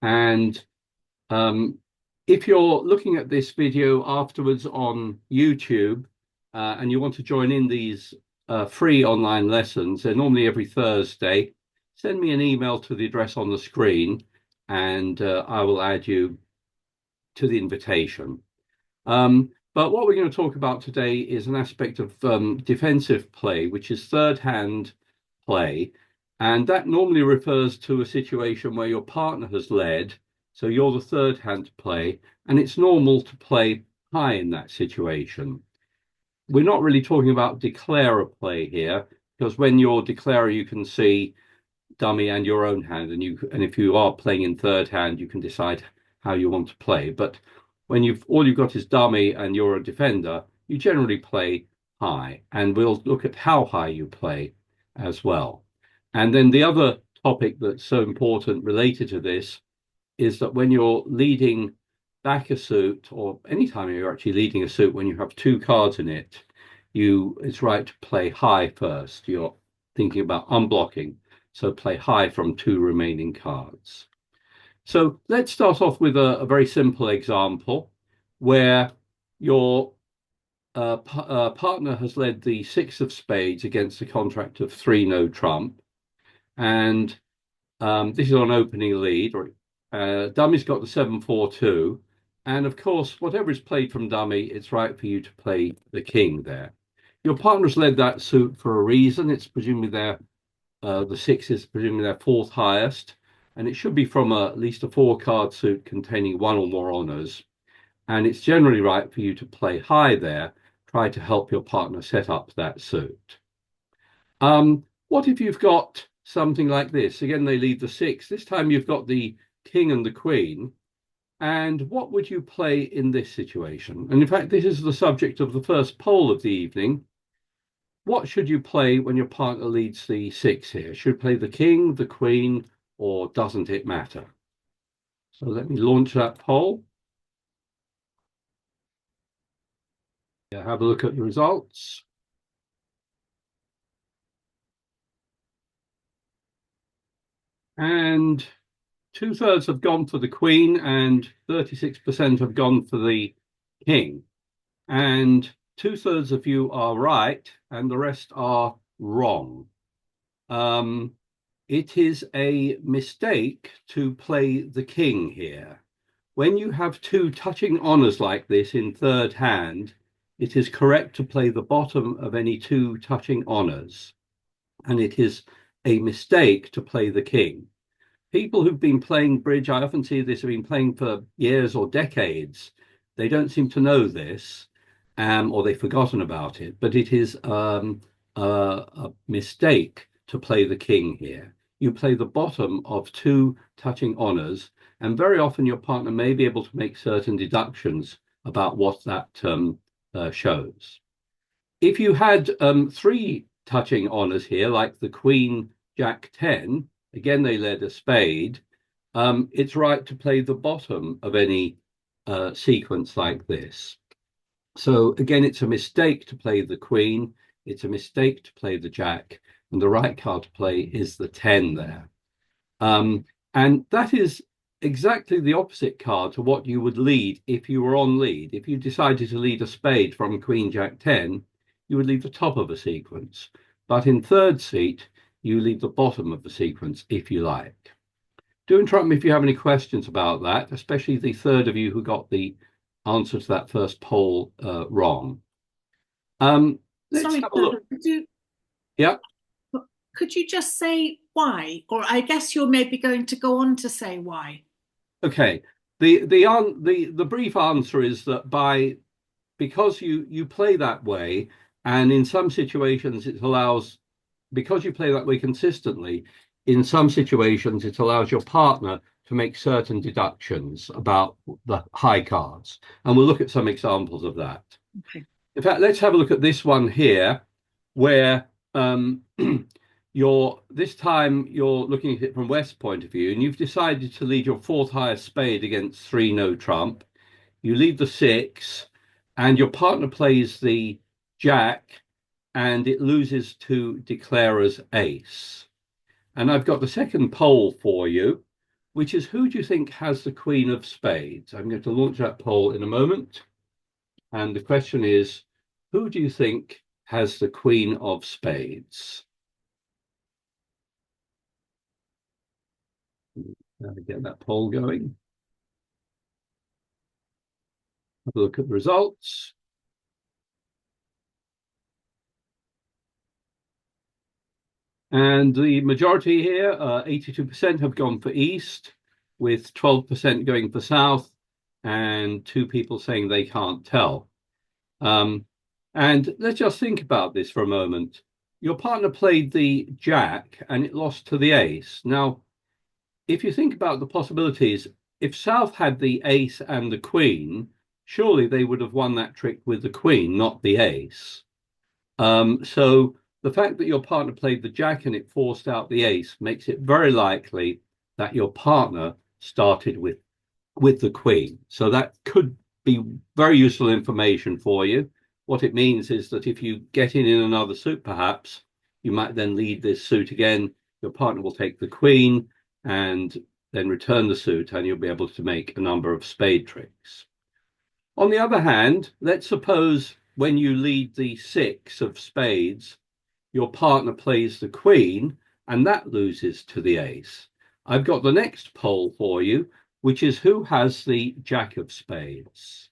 And if you're looking at this video afterwards on YouTube and you want to join in these free online lessons, they're normally every Thursday, send me an email to the address on the screen and I will add you to the invitation. But what we're going to talk about today is an aspect of defensive play, which is third hand play. And that normally refers to a situation where your partner has led, so you're the third hand to play, and it's normal to play high in that situation. We're not really talking about declarer play here, because when you're declarer, you can see dummy and your own hand, and if you are playing in third hand, you can decide how you want to play. But when all you've got is dummy and you're a defender, you generally play high, and we'll look at how high you play as well. And then the other topic that's so important related to this is that when you're leading back a suit, or anytime you're actually leading a suit, when you have two cards in it, it's right to play high first. You're thinking about unblocking, so play high from two remaining cards. So let's start off with a very simple example where your partner has led the six of spades against a contract of three no trump. And this is on opening lead. Dummy's got the 7-4-2. And of course, whatever is played from dummy, it's right for you to play the king there. Your partner's led that suit for a reason. It's presumably the six is presumably their fourth highest, and it should be from at least a four-card suit containing one or more honors. And it's generally right for you to play high there, try to help your partner set up that suit. What if you've got something like this? Again, they lead the six. This time you've got the king and the queen. And what would you play in this situation? And in fact, this is the subject of the first poll of the evening. What should you play when your partner leads the six here? Should play the king, the queen, or doesn't it matter? So let me launch that poll. Yeah, have a look at the results. And 2/3 have gone for the queen and 36% have gone for the king. And 2/3 of you are right and the rest are wrong. It is a mistake to play the king here. When you have two touching honors like this in third hand, it is correct to play the bottom of any two touching honors. And it is a mistake to play the king. People who've been playing bridge, I often see this, have been playing for years or decades. They don't seem to know this, or they've forgotten about it, but it is a mistake to play the king here. You play the bottom of two touching honors, and very often your partner may be able to make certain deductions about what that shows. If you had three touching honors here, like the queen, jack 10, again, they led a spade, it's right to play the bottom of any sequence like this. So again, it's a mistake to play the queen, it's a mistake to play the jack, and the right card to play is the 10 there. And that is exactly the opposite card to what you would lead if you were on lead. If you decided to lead a spade from queen, jack 10, you would leave the top of a sequence. But in third seat, you leave the bottom of the sequence if you like. Do interrupt me if you have any questions about that, especially the third of you who got the answer to that first poll wrong. Let's Sorry, have a look. Yeah. could you just say why? Or I guess you're maybe going to go on to say why. Okay. The brief answer is that because you play that way, and in some situations it allows, because you play that way consistently, in some situations it allows your partner to make certain deductions about the high cards. And we'll look at some examples of that. Okay. In fact, let's have a look at this one here, where this time you're looking at it from West's point of view, and you've decided to lead your fourth highest spade against three no trump. You lead the six, and your partner plays the jack, and it loses to declarer's ace. And I've got the second poll for you, which is who do you think has the Queen of Spades? I'm going to launch that poll in a moment. And the question is, who do you think has the Queen of Spades? Now to get that poll going. Have a look at the results. And the majority here, 82% have gone for East, with 12% going for South, and 2 people saying they can't tell. And let's just think about this for a moment. Your partner played the Jack and it lost to the Ace. Now, if you think about the possibilities, if South had the Ace and the Queen, surely they would have won that trick with the Queen, not the Ace. So the fact that your partner played the Jack and it forced out the Ace makes it very likely that your partner started with the Queen. So that could be very useful information for you. What it means is that if you get in another suit, perhaps, you might then lead this suit again. Your partner will take the Queen and then return the suit, and you'll be able to make a number of spade tricks. On the other hand, let's suppose when you lead the 6 of spades, your partner plays the Queen and that loses to the Ace. I've got the next poll for you, which is who has the Jack of Spades.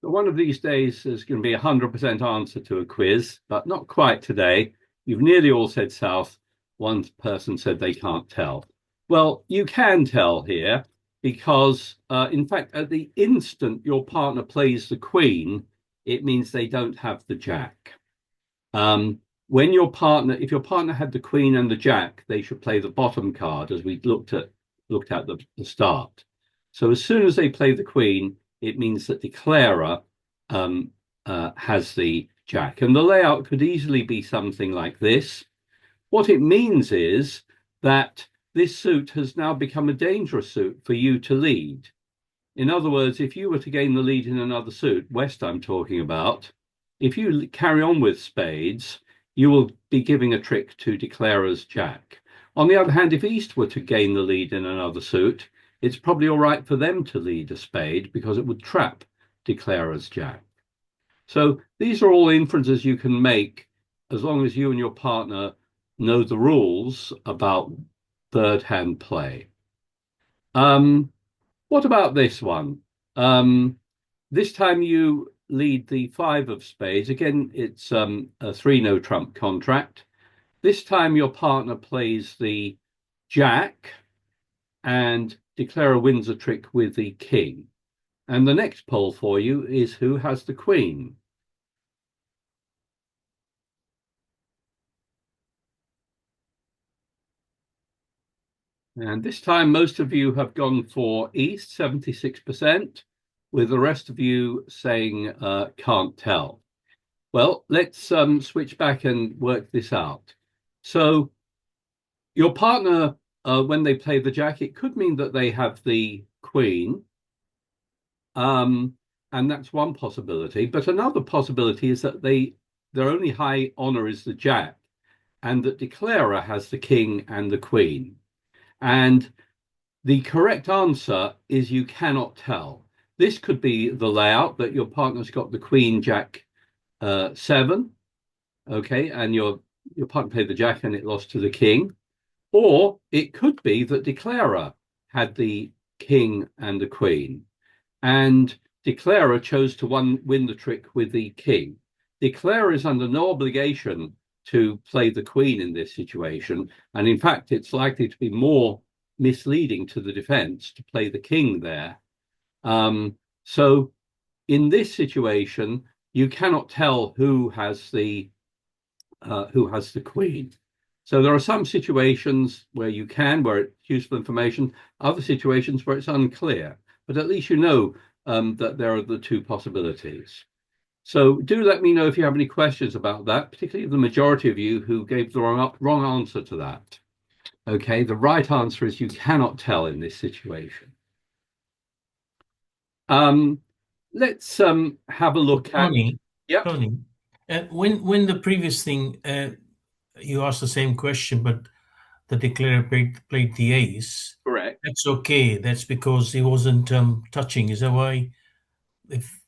So one of these days there's going to be a 100% answer to a quiz, but not quite today. You've nearly all said South. One person said they can't tell. Well, you can tell here because, in fact, at the instant your partner plays the Queen, it means they don't have the Jack. When your partner, if your partner had the Queen and the Jack, they should play the bottom card, as we looked at the start. So as soon as they play the Queen, it means that declarer has the Jack, and the layout could easily be something like this. What it means is that this suit has now become a dangerous suit for you to lead. In other words, if you were to gain the lead in another suit, West I'm talking about, if you carry on with spades, you will be giving a trick to declarer's Jack. On the other hand, if East were to gain the lead in another suit, it's probably all right for them to lead a spade because it would trap declarer's Jack. So these are all inferences you can make as long as you and your partner know the rules about third hand play. What about this one? This time you lead the 5 of spades. Again, it's a 3 no trump contract. This time your partner plays the Jack and declarer wins a trick with the King. And the next poll for you is who has the Queen? And this time, most of you have gone for East, 76%, with the rest of you saying can't tell. Well, let's switch back and work this out. So your partner, when they play the Jack, it could mean that they have the Queen. And that's one possibility. But another possibility is that their only high honor is the Jack, and that declarer has the King and the Queen. And the correct answer is you cannot tell. This could be the layout that your partner's got the Queen, Jack, 7, okay, and your partner played the Jack and it lost to the King. Or it could be that declarer had the King and the Queen, and declarer chose to win the trick with the King. Declarer is under no obligation to play the Queen in this situation, and in fact, it's likely to be more misleading to the defense to play the King there. So in this situation, you cannot tell who has the Queen. So there are some situations where you can, where it's useful information, other situations where it's unclear, but at least you know that there are the 2 possibilities. So do let me know if you have any questions about that, particularly the majority of you who gave the wrong answer to that. Okay, the right answer is you cannot tell in this situation. Let's have a look at. Tony, Yep. Tony, when the previous thing you asked the same question, but the declarer played the ace. Correct. That's okay. That's because he wasn't touching. Is that why? If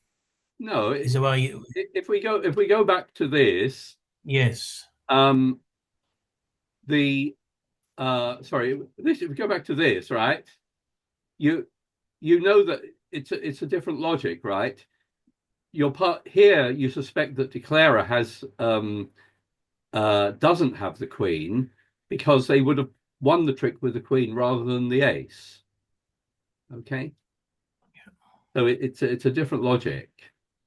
No, is that why? if we go back to this, Yes. um, the sorry, this if we go back to this, right? You you know that it's a different logic, right? Your part here, you suspect that declarer has doesn't have the queen because they would have won the trick with the queen rather than the ace. Okay, so it's a different logic.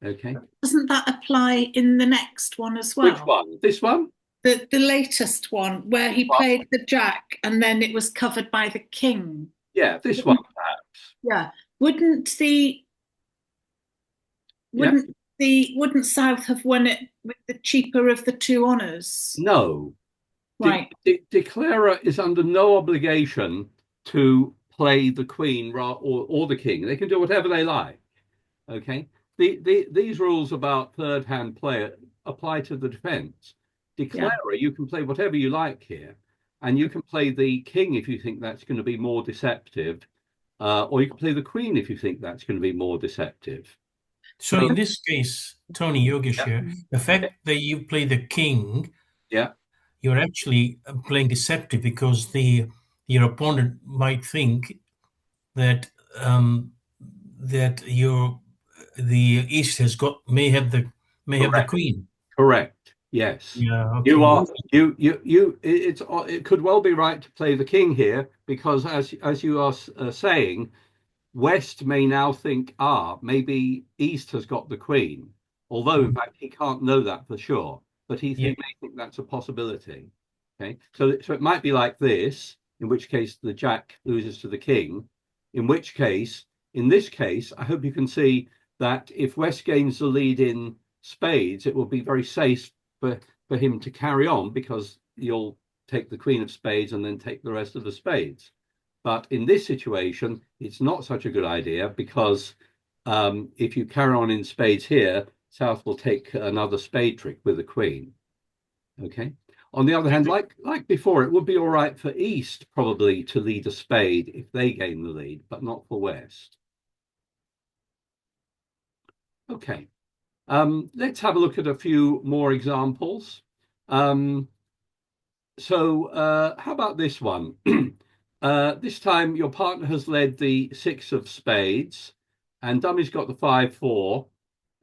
Okay, Doesn't that apply in the next one as which well? one? This one? The latest one where he Well, played the jack and then it was covered by the king. yeah, this one Wouldn't- perhaps. Yeah. Wouldn't the Yeah, wouldn't South have won it with the cheaper of the two honours? no. Right. Declarer is under no obligation to play the queen or the king. They can do whatever they like. Okay. These rules about third hand play apply to the defense. Yeah. Declarer, you can play whatever you like here, and you can play the king if you think that's going to be more deceptive, or you can play the queen if you think that's going to be more deceptive. So So, in this case, Tony Yogesh yeah, here, the fact that you play the king, yeah, you're actually playing deceptive because the your opponent might think that that your the East has got may have the correct, queen. correct. Yes, Yeah. you Okay. are you. It could well be right to play the king here because, as you are saying, West may now think, maybe East has got the Queen, although in Mm. fact he can't know that for sure, but Yeah. may think that's a possibility. Okay, so it might be like this, in which case the Jack loses to the King, in which case, in this case, I hope you can see that if West gains the lead in spades, it will be very safe for him to carry on because you'll take the Queen of Spades and then take the rest of the spades. But in this situation, it's not such a good idea because if you carry on in spades here, South will take another spade trick with the queen. Okay. On the other hand, like before, it would be all right for East probably to lead a spade if they gain the lead, but not for West. Okay. Let's have a look at a few more examples. Um, how about this one? This time your partner has led the six of spades, and dummy's got the 5-4,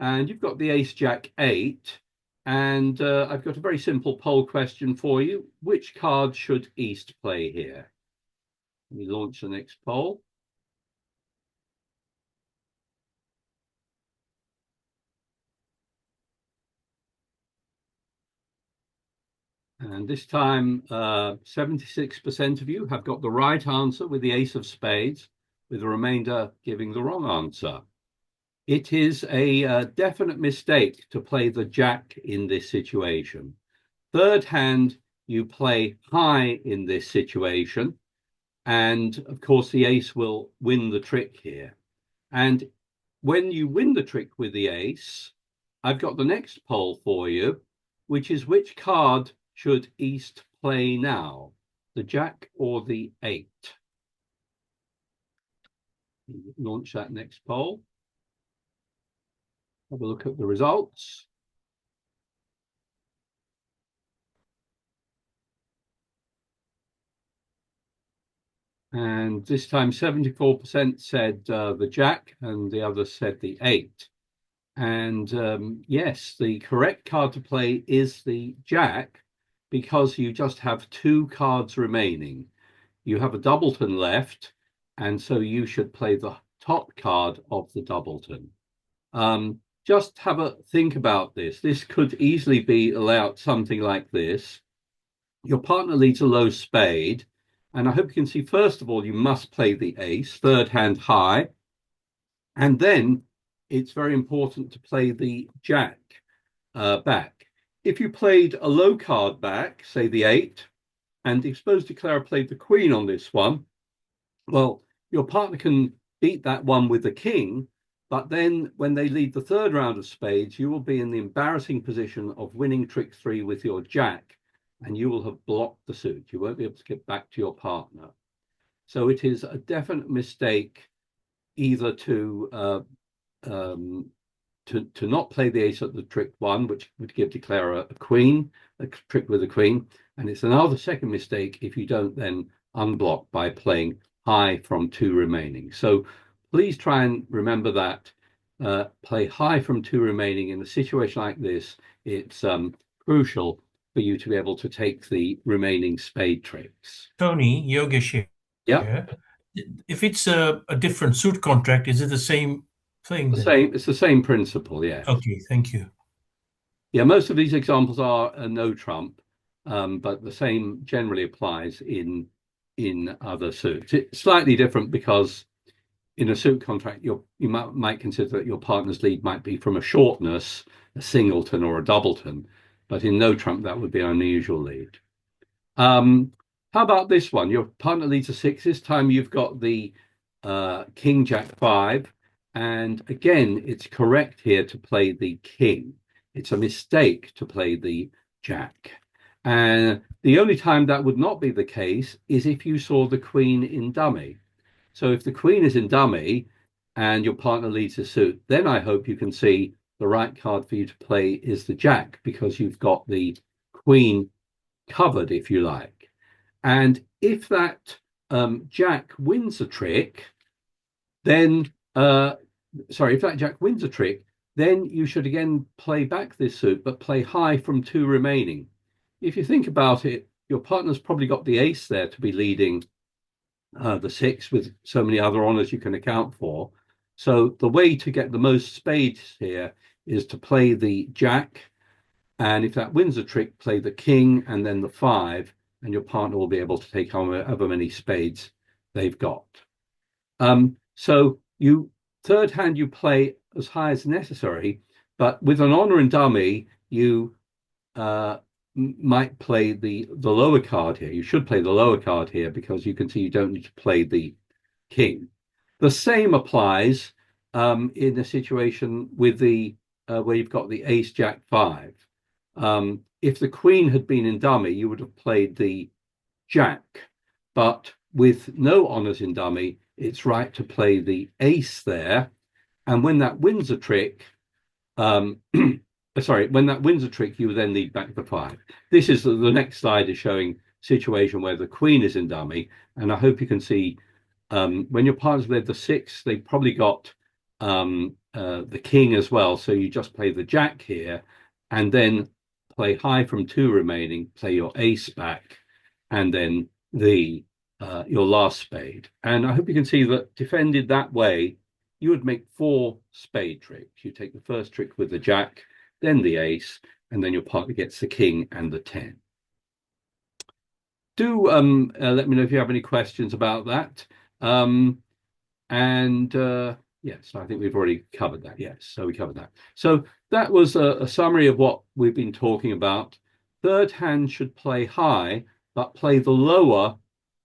and you've got the ace jack 8. And I've got a very simple poll question for you. Which card should East play here? Let me launch the next poll. And this time, 76% of you have got the right answer with the ace of spades, with the remainder giving the wrong answer. It is a definite mistake to play the jack in this situation. Third hand, you play high in this situation. And of course, the ace will win the trick here. And when you win the trick with the ace, I've got the next poll for you, which is which card should East play now, the jack or the 8? Launch that next poll. Have a look at the results. And this time 74% said the jack and the others said the 8. And yes, the correct card to play is the jack because you just have two cards remaining. You have a doubleton left, and so you should play the top card of the doubleton. Just have a think about this. This could easily be allowed something like this. Your partner leads a low spade, and I hope you can see, first of all, you must play the ace, third hand high, and then it's very important to play the jack back. If you played a low card back, say the 8, and the exposed declarer played the queen on this one, well, your partner can beat that one with the king, but then when they lead the third round of spades, you will be in the embarrassing position of winning trick 3 with your jack, and you will have blocked the suit. You won't be able to get back to your partner. So it is a definite mistake either to not play the ace at the trick one, which would declare a queen, a trick with a queen. And it's another second mistake if you don't then unblock by playing high from 2 remaining. So please try and remember that. Play high from 2 remaining. In a situation like this, it's crucial for you to be able to take the remaining spade tricks. Tony, Yogesh here. Yeah. If it's a different suit contract, is it the same thing then? It's the same principle, yes. Okay, thank you. Yeah, most of these examples are a no trump, but the same generally applies in other suits. It's slightly different because in a suit contract, you might consider that your partner's lead might be from a shortness, a singleton or a doubleton, but in no trump that would be an unusual lead. How about this one? Your partner leads a 6. This time you've got the King Jack 5, and again, it's correct here to play the king. It's a mistake to play the jack. And the only time that would not be the case is if you saw the queen in dummy. So if the queen is in dummy and your partner leads a suit, then I hope you can see the right card for you to play is the jack, because you've got the queen covered, if you like. And if that jack wins a trick, then if that jack wins a trick, then you should again play back this suit, but play high from 2 remaining. If you think about it, your partner's probably got the ace there to be leading the 6 with so many other honors you can account for. So the way to get the most spades here is to play the jack, and if that wins a trick, play the king and then the 5, and your partner will be able to take however many spades they've got. So third hand, you play as high as necessary, but with an honor in dummy, you might play the lower card here. You should play the lower card here because you can see you don't need to play the king. The same applies in a situation with the where you've got the ace jack 5. If the queen had been in dummy, you would have played the jack, but with no honors in dummy, it's right to play the ace there. And when that wins a trick, when that wins a trick, you then lead back the 5. This is the next slide is showing situation where the queen is in dummy, and I hope you can see when your partner's led the 6, they've probably got the king as well. So you just play the jack here, and then play high from 2 remaining, play your ace back, and then your last spade. And I hope you can see that defended that way, you would make 4 spade tricks. You take the first trick with the jack, then the ace, and then your partner gets the king and the 10. Do let me know if you have any questions about that. Yes, I think we've already covered that. Yes, so we covered that. So that was a summary of what we've been talking about. Third hand should play high, but play the lower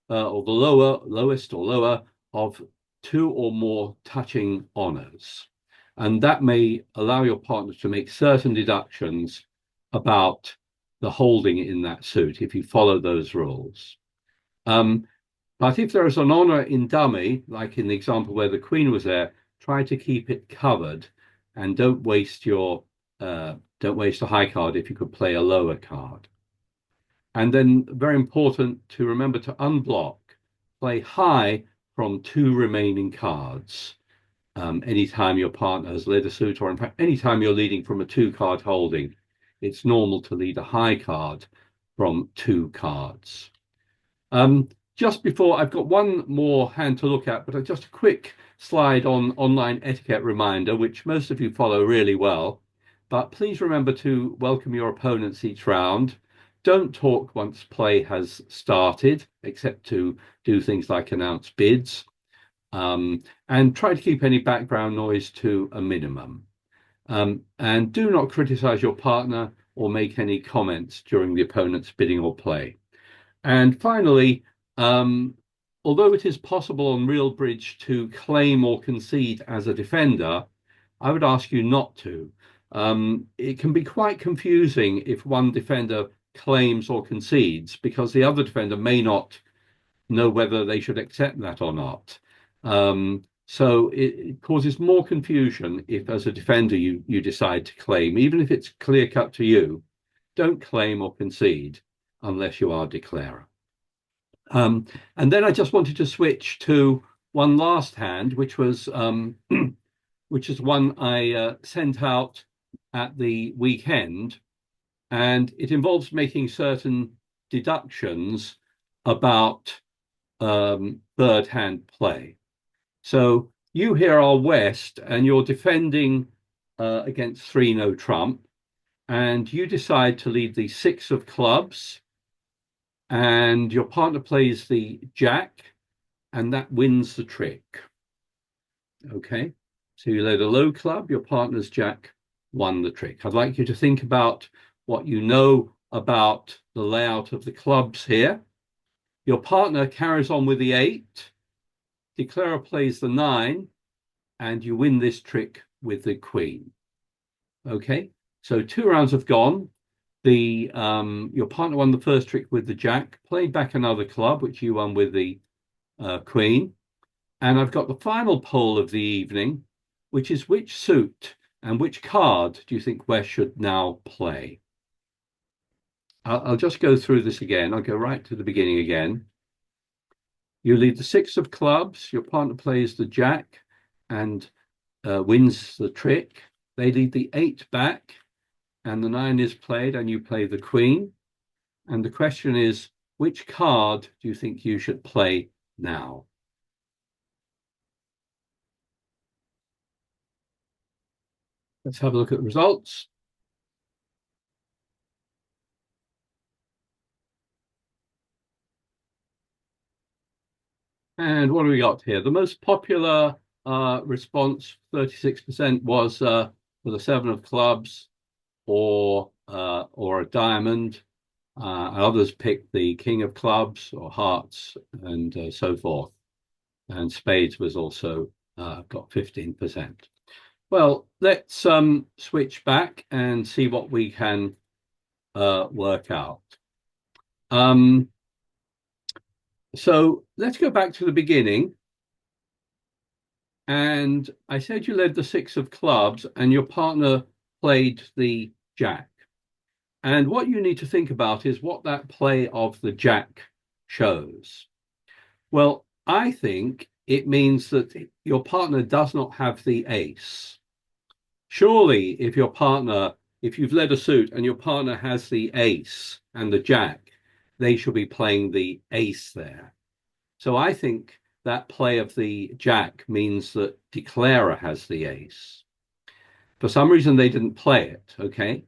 or the lowest or lower of 2 or more touching honors. And that may allow your partner to make certain deductions about the holding in that suit if you follow those rules. But if there is an honor in dummy, like in the example where the queen was there, try to keep it covered and don't waste a high card if you could play a lower card. And then very important to remember to unblock, play high from 2 remaining cards. Anytime your partner has led a suit, or in fact, anytime you're leading from a 2-card holding, it's normal to lead a high card from 2 cards. Just before, I've got one more hand to look at, but just a quick slide on online etiquette reminder, which most of you follow really well. But please remember to welcome your opponents each round. Don't talk once play has started, except to do things like announce bids. And try to keep any background noise to a minimum. And do not criticize your partner or make any comments during the opponent's bidding or play. And finally, although it is possible on Real Bridge to claim or concede as a defender, I would ask you not to. It can be quite confusing if one defender claims or concedes, because the other defender may not know whether they should accept that or not. So it causes more confusion if, as a defender, you decide to claim, even if it's clear cut to you. Don't claim or concede unless you are declarer. And then I just wanted to switch to one last hand, which was which is one I sent out at the weekend, and it involves making certain deductions about third hand play. So you here are West, and you're defending against 3 no trump, and you decide to lead the 6 of clubs, and your partner plays the Jack, and that wins the trick. Okay, so you led a low club, your partner's Jack won the trick. I'd like you to think about what you know about the layout of the clubs here. Your partner carries on with the 8, declarer plays the 9, and you win this trick with the Queen. Okay, so 2 rounds have gone. Your partner won the first trick with the Jack, played back another club, which you won with the Queen. And I've got the final poll of the evening, which is which suit and which card do you think West should now play? I'll just go through this again. I'll go right to the beginning again. You lead the 6 of clubs. Your partner plays the Jack and wins the trick. They lead the 8 back, and the 9 is played, and you play the Queen. And the question is, which card do you think you should play now? Let's have a look at the results. And what do we got here? The most popular response, 36%, was for the 7 of clubs or a diamond. Others picked the King of clubs or hearts and so forth. And spades was also got 15%. Well, let's switch back and see what we can work out. So let's go back to the beginning. And I said you led the 6 of clubs and your partner played the Jack. And what you need to think about is what that play of the Jack shows. Well, I think it means that your partner does not have the ace. Surely, if you've led a suit and your partner has the ace and the Jack, they should be playing the ace there. So I think that play of the Jack means that declarer has the ace. For some reason, they didn't play it, okay?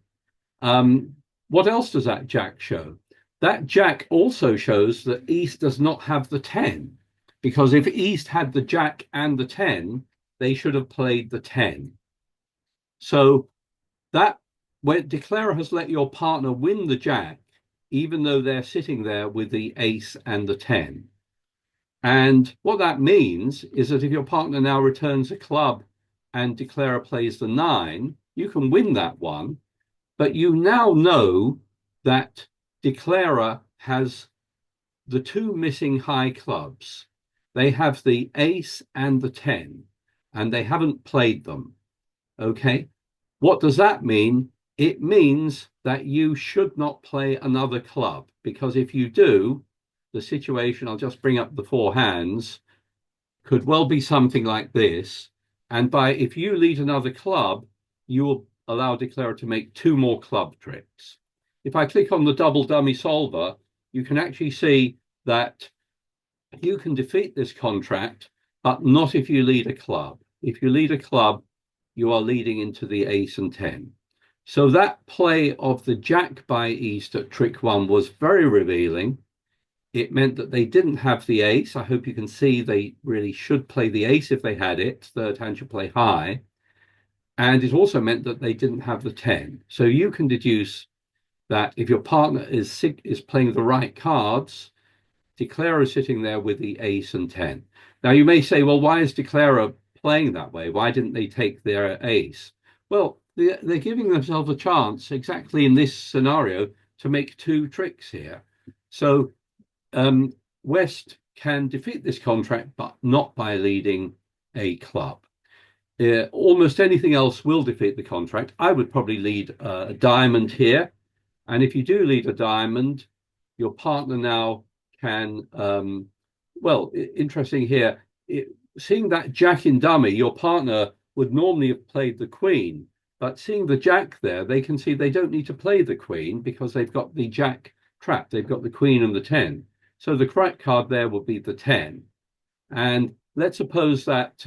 What else does that Jack show? That Jack also shows that East does not have the 10, because if East had the Jack and the 10, they should have played the 10. So that when declarer has let your partner win the Jack, even though they're sitting there with the ace and the 10. And what that means is that if your partner now returns a club and declarer plays the 9, you can win that one. But you now know that declarer has the 2 missing high clubs. They have the ace and the 10, and they haven't played them. Okay. What does that mean? It means that you should not play another club, because if you do, the situation, I'll just bring up the 4 hands, could well be something like this. And if you lead another club, you will allow declarer to make 2 more club tricks. If I click on the double dummy solver, you can actually see that you can defeat this contract, but not if you lead a club. If you lead a club, you are leading into the ace and 10. So that play of the Jack by East at trick 1 was very revealing. It meant that they didn't have the ace. I hope you can see they really should play the ace if they had it. Third hand should play high. And it also meant that they didn't have the 10. So you can deduce that if your partner is playing the right cards, declarer is sitting there with the ace and 10. Now you may say, well, why is declarer playing that way? Why didn't they take their ace? Well, they're giving themselves a chance exactly in this scenario to make two tricks here. So West can defeat this contract, but not by leading a club. Almost anything else will defeat the contract. I would probably lead a diamond here. And if you do lead a diamond, your partner now can, well, interesting here, seeing that jack in dummy, your partner would normally have played the queen. But seeing the jack there, they can see they don't need to play the queen because they've got the jack trapped. They've got the queen and the 10. So the correct card there will be the 10. And let's suppose that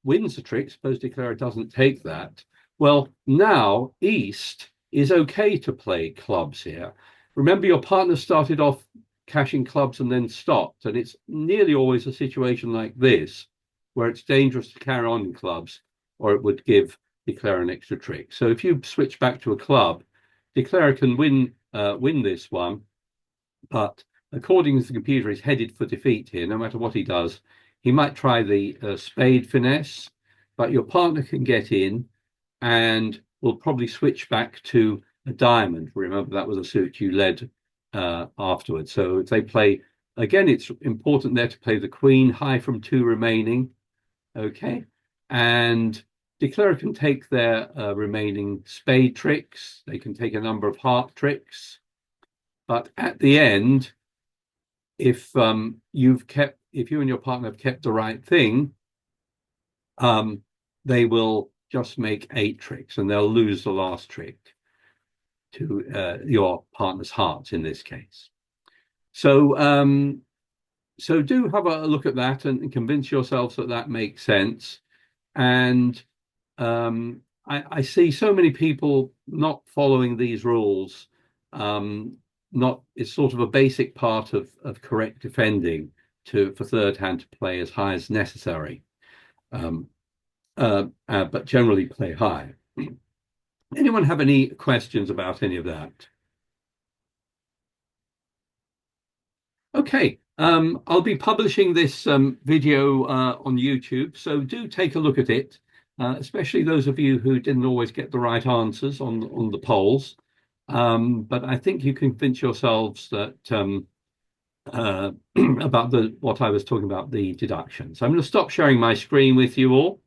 wins the trick. Suppose declarer doesn't take that. Well, now East is okay to play clubs here. Remember, your partner started off cashing clubs and then stopped. And it's nearly always a situation like this where it's dangerous to carry on in clubs, or it would give declarer an extra trick. So if you switch back to a club, declarer can win this one, but according to the computer, he's headed for defeat here. No matter what he does, he might try the spade finesse, but your partner can get in and will probably switch back to a diamond. Remember, that was a suit you led afterwards. So if they play, again, it's important there to play the queen high from 2 remaining. Okay. And declarer can take their remaining spade tricks. They can take a number of heart tricks. But at the end, if you and your partner have kept the right thing, they will just make 8 tricks and they'll lose the last trick to your partner's hearts in this case. So so do have a look at that and convince yourselves that that makes sense. And I see so many people not following these rules. It's sort of a basic part of correct defending for third hand to play as high as necessary, but generally play high. Anyone have any questions about any of that? Okay, I'll be publishing this video on YouTube, so do take a look at it, especially those of you who didn't always get the right answers on the polls. But I think you can convince yourselves that about what I was talking about, the deductions. I'm going to stop sharing my screen with you all.